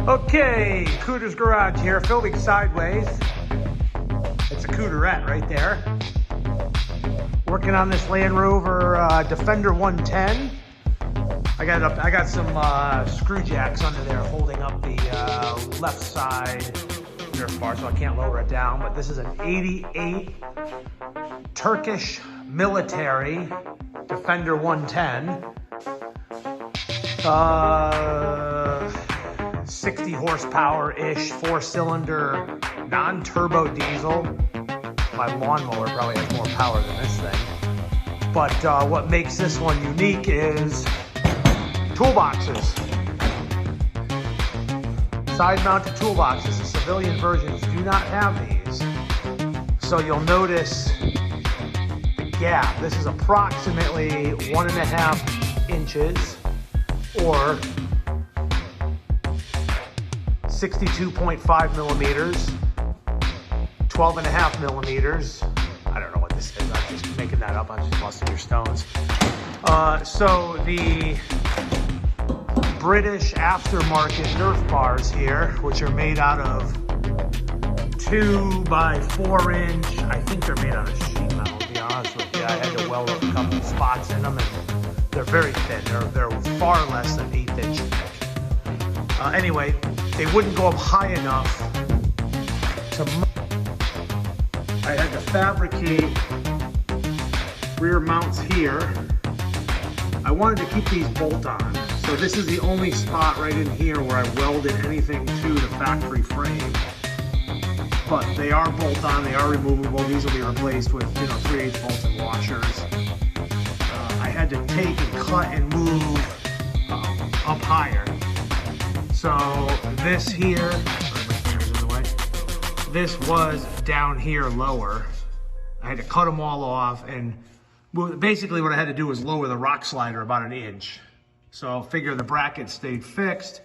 Okay, Cooter's Garage here, filming sideways. It's a Cooterette right there. Working on this LandRover Defender 110. I got some screw jacks under there holding up the left side Nerf bar, so I can't lower it down. But this is an 88 Turkish military Defender 110. 60 horsepower-ish, 4-cylinder, non-turbo diesel. My lawnmower probably has more power than this thing. But what makes this one unique is toolboxes. Side-mounted toolboxes. The civilian versions do not have these. So you'll notice the gap. This is approximately 1.5 inches or 62.5 millimeters, 12.5 millimeters. I don't know what this is. I'm just making that up. I'm just busting your stones. So the British aftermarket Nerf bars here, which are made out of 2 by 4 inch. I think they're made out of sheet metal, to be honest with you. I had to weld a couple spots in them, and they're very thin. They're far less than 1/8 inch thick. Anyway, they wouldn't go up high enough to. I had to fabricate rear mounts here. I wanted to keep these bolt-on. So this is the only spot right in here where I welded anything to the factory frame. But they are bolt-on, they are removable. These will be replaced with, 3/8 bolts and washers. I had to take and cut and move up higher. So this here, this was down here lower. I had to cut them all off, and basically what I had to do was lower the rock slider about 1 inch. So figure the bracket stayed fixed.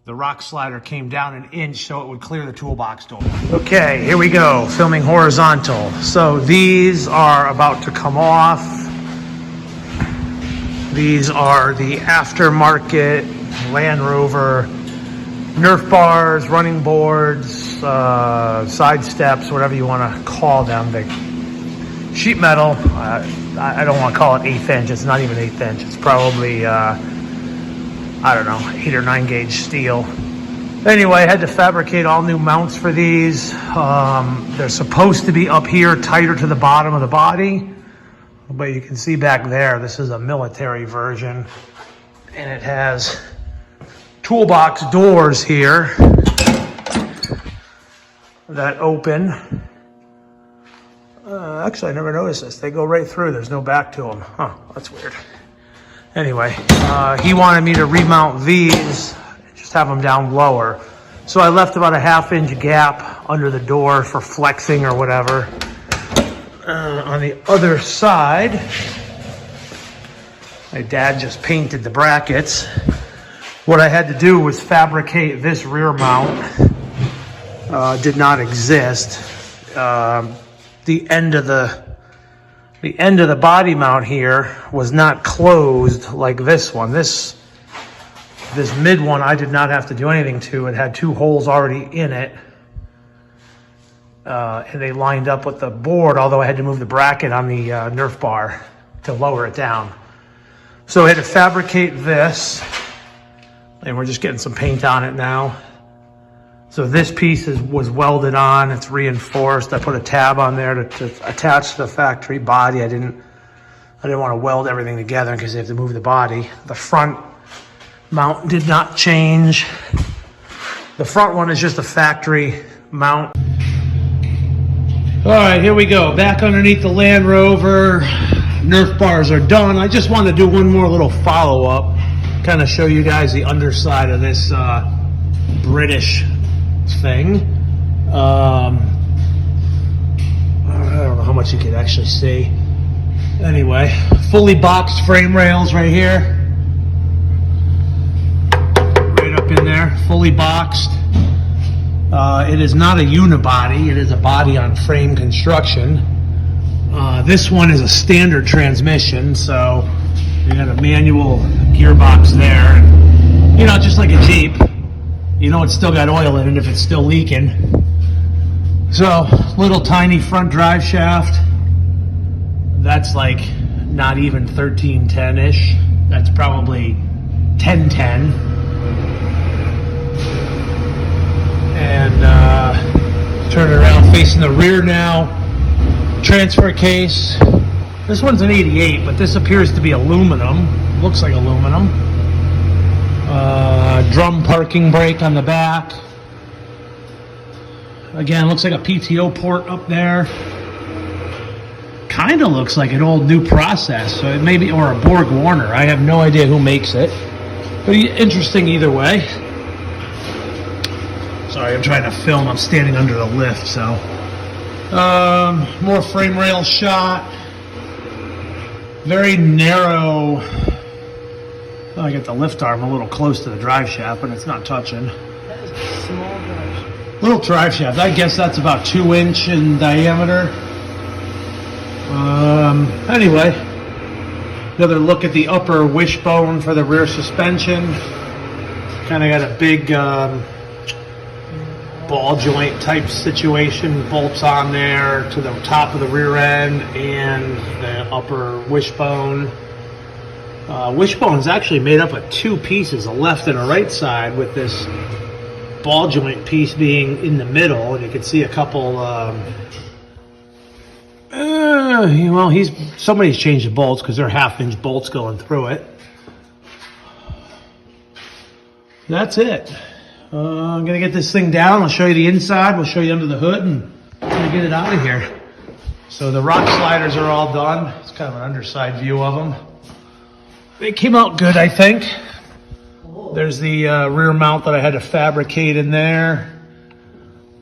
The rock slider came down 1 inch so it would clear the toolbox door. Okay, here we go, filming horizontal. So these are about to come off. These are the aftermarket LandRover Nerf bars, running boards, side steps, whatever you want to call them. The sheet metal, I don't want to call it 1/8 inch. It's not even 1/8 inch. It's probably, I don't know, 8 or 9 gauge steel. Anyway, I had to fabricate all new mounts for these. They're supposed to be up here, tighter to the bottom of the body. But you can see back there, this is a military version. And it has toolbox doors here that open. Actually, I never noticed this. They go right through. There's no back to them. Huh, that's weird. Anyway, he wanted me to remount these, just have them down lower. So I left about a 1/2 inch gap under the door for flexing or whatever. On the other side, my dad just painted the brackets. What I had to do was fabricate this rear mount. Did not exist. The end of the body mount here was not closed like this one. This mid one I did not have to do anything to. It had 2 holes already in it. And they lined up with the board, although I had to move the bracket on the Nerf bar to lower it down. So I had to fabricate this, and we're just getting some paint on it now. So this piece was welded on, it's reinforced. I put a tab on there to attach to the factory body. I didn't want to weld everything together because you have to move the body. The front mount did not change. The front one is just a factory mount. All right, here we go. Back underneath the LandRover. Nerf bars are done. I just want to do one more little follow-up, kind of show you guys the underside of this British thing. I don't much you can actually see. Anyway, fully boxed frame rails right here. Right up in there, fully boxed. It is not a unibody, it is a body on frame construction. This one is a standard transmission, so you got a manual gearbox there. And, you know, just like a Jeep, you know it's still got oil in it if it's still leaking. So, little tiny front drive shaft. That's like not even 1310-ish. That's probably 1010. And turn it around facing the rear now. Transfer case. This one's an 88, but this appears to be aluminum. Looks like aluminum. Drum parking brake on the back. Again, looks like a PTO port up there. Kind of looks like an old new process, so it may be, or a Borg Warner. I have no idea who makes it. But interesting either way. Sorry, I'm trying to film. I'm standing under the lift, so. More frame rail shot. Very narrow. Oh, I get the lift arm a little close to the drive shaft, but it's not touching. That is a small drive shaft. Little drive shaft. I guess that's about 2 inch in diameter. Anyway, another look at the upper wishbone for the rear suspension. Kind of got a big ball joint type situation, bolts on there to the top of the rear end and the upper wishbone. Wishbone is actually made up of 2 pieces, a left and a right side, with this ball joint piece being in the middle, and you can see a couple. Well, somebody's changed the bolts because they're 1/2-inch bolts going through it. That's it. I'm gonna get this thing down. I'll show you the inside. We'll show you under the hood, and I'm gonna get it out of here. So the rock sliders are all done. It's kind of an underside view of them. They came out good, I think. There's the rear mount that I had to fabricate in there.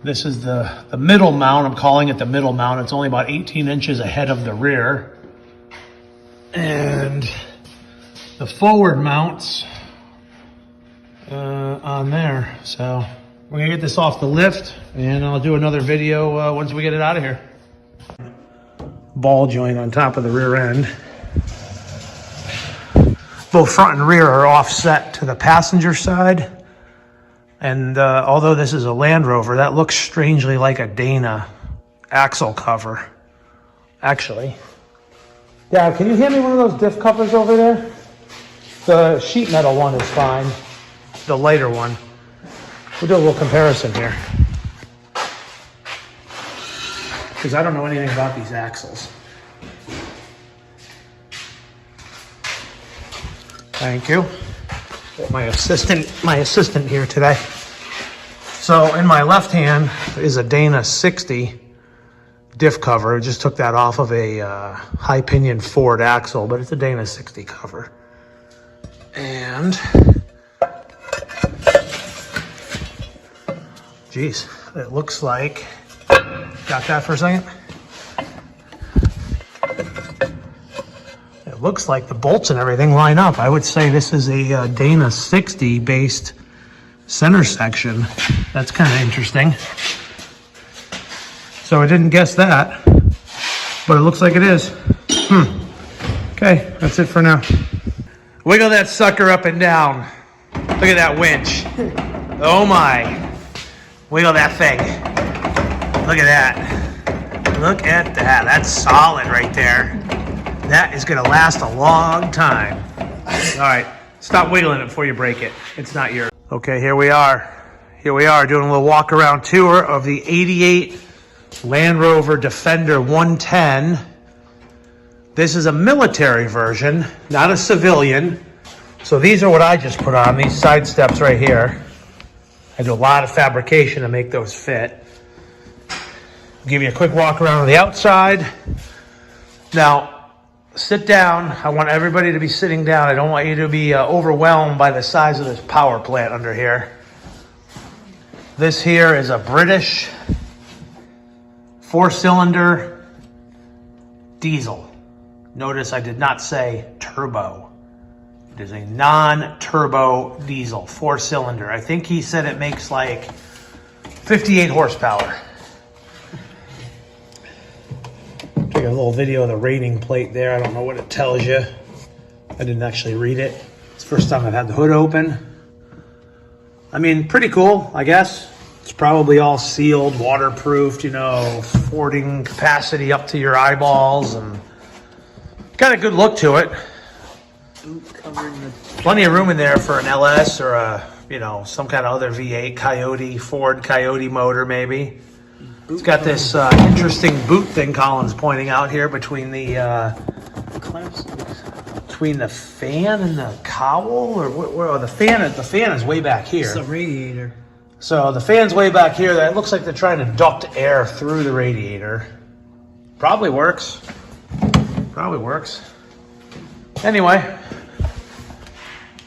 This is the middle mount. I'm calling it the middle mount. It's only about 18 inches ahead of the rear. And the forward mounts on there. So we're gonna get this off the lift, and I'll do another video once we get it out of here. Ball joint on top of the rear end. Both front and rear are offset to the passenger side. And although this is a Land Rover, that looks strangely like a Dana axle cover. Actually. Dad, can you hand me one of those diff covers over there? The sheet metal one is fine. The lighter one. We'll do a little comparison here. Because I don't know anything about these axles. Thank you. My assistant here today. So in my left hand is a Dana 60 diff cover. I just took that off of a high pinion Ford axle, but it's a Dana 60 cover. And geez, it looks like, got that for a second? It looks like the bolts and everything line up. I would say this is a Dana 60 based center section. That's kind of interesting. So I didn't guess that, but it looks like it is. Okay, that's it for now. Wiggle that sucker up and down. Look at that winch. Oh my. Wiggle that thing. Look at that. Look at that. That's solid right there. That is gonna last a long time. All right, stop wiggling it before you break it. It's not yours. Okay, here we are. Here we are doing a little walk around tour of the 88 Land Rover Defender 110. This is a military version, not a civilian. So these are what I just put on, these side steps right here. I do a lot of fabrication to make those fit. I'll give you a quick walk around on the outside. Now, sit down. I want everybody to be sitting down. I don't want you to be overwhelmed by the size of this power plant under here. This here is a British 4-cylinder diesel. Notice I did not say turbo. It is a non-turbo diesel, 4-cylinder. I think he said it makes like 58 horsepower. Take a little video of the rating plate there. I don't know what it tells you. I didn't actually read it. It's the first time I've had the hood open. I mean, pretty cool, I guess. It's probably all sealed, waterproofed, you know, fording capacity up to your eyeballs, and got a good look to it. Plenty of room in there for an LS or a, you know, some kind of other V8 Coyote, Ford Coyote motor maybe. It's got this interesting boot thing Colin's pointing out here between the fan and the cowl, or the fan is way back here. It's the radiator. So the fan's way back here. That looks like they're trying to duct air through the radiator. Probably works. Probably works. Anyway,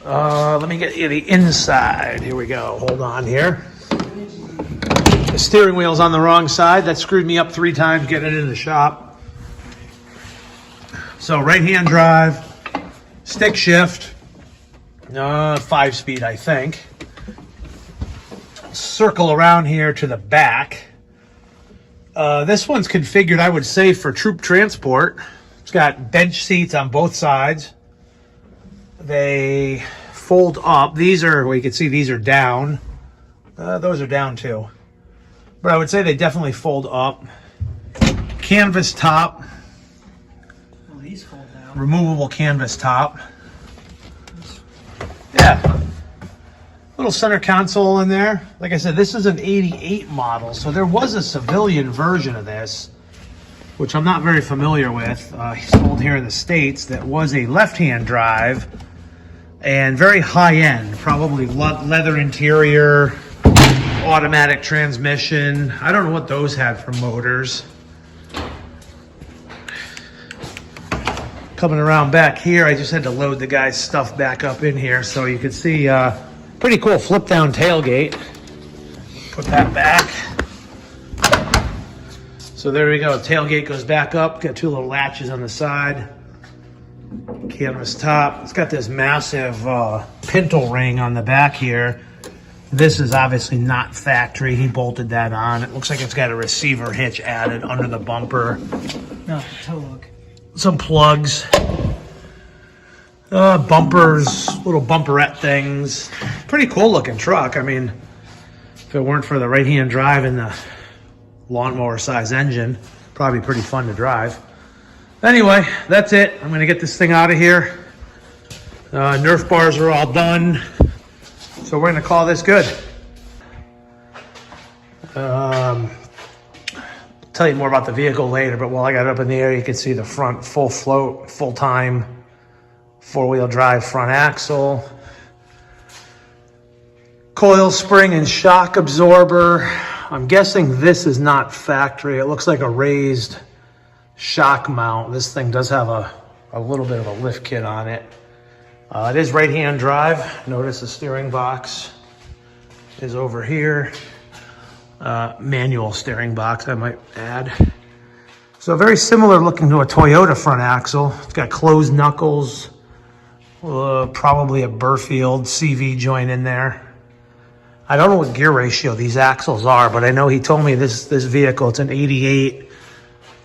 let me get you the inside. Here we go. Hold on here. The steering wheel's on the wrong side. That screwed me up 3 times getting it in the shop. So right-hand drive, stick shift, 5-speed, I think. Circle around here to the back. This one's configured, I would say, for troop transport. It's got bench seats on both sides. They fold up. These are, well, you can see these are down. Those are down too. But I would say they definitely fold up. Canvas top. Well, these fold down. Removable canvas top. Yeah. Little center console in there. Like I said, this is an 88 model, so there was a civilian version of this, which I'm not very familiar with. Sold here in the States, that was a left-hand drive and very high-end, probably leather interior, automatic transmission. I don't know what those had for motors. Coming around back here, I just had to load the guy's stuff back up in here so you can see pretty cool flip down tailgate. Put that back. So there we go. Tailgate goes back up. Got 2 little latches on the side. Canvas top. It's got this massive pintle ring on the back here. This is obviously not factory. He bolted that on. It looks like it's got a receiver hitch added under the bumper. No, toe look. Some plugs. Bumpers, little bumperette things. Pretty cool looking truck. I mean, if it weren't for the right-hand drive and the lawnmower size engine, probably pretty fun to drive. Anyway, that's it. I'm gonna get this thing out of here. Nerf bars are all done. So we're gonna call this good. Tell you more about the vehicle later, but while I got it up in the air, you can see the front full float, full-time 4-wheel drive front axle. Coil spring and shock absorber. I'm guessing this is not factory. It looks like a raised shock mount. This thing does have a little bit of a lift kit on it. It is right-hand drive. Notice the steering box is over here. Manual steering box, I might add. So very similar looking to a Toyota front axle. It's got closed knuckles, probably a Burfield CV joint in there. I don't know what gear ratio these axles are, but I know he told me this vehicle, it's an 88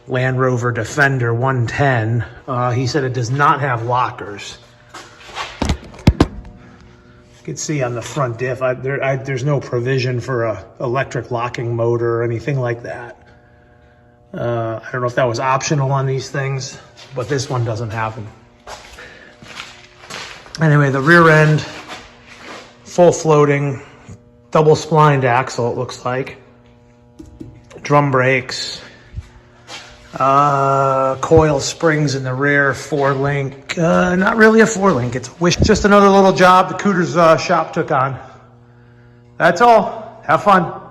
LandRover Defender 110. He said it does not have lockers. You can see on the front diff, there's no provision for a electric locking motor or anything like that. I don't know if that was optional on these things, but this one doesn't have them. Anyway, the rear end, full floating, double splined axle, it looks like. Drum brakes. Coil springs in the rear, 4-link. Not really a 4-link, it's a wish. Just another little job the Cooters shop took on. That's all. Have fun.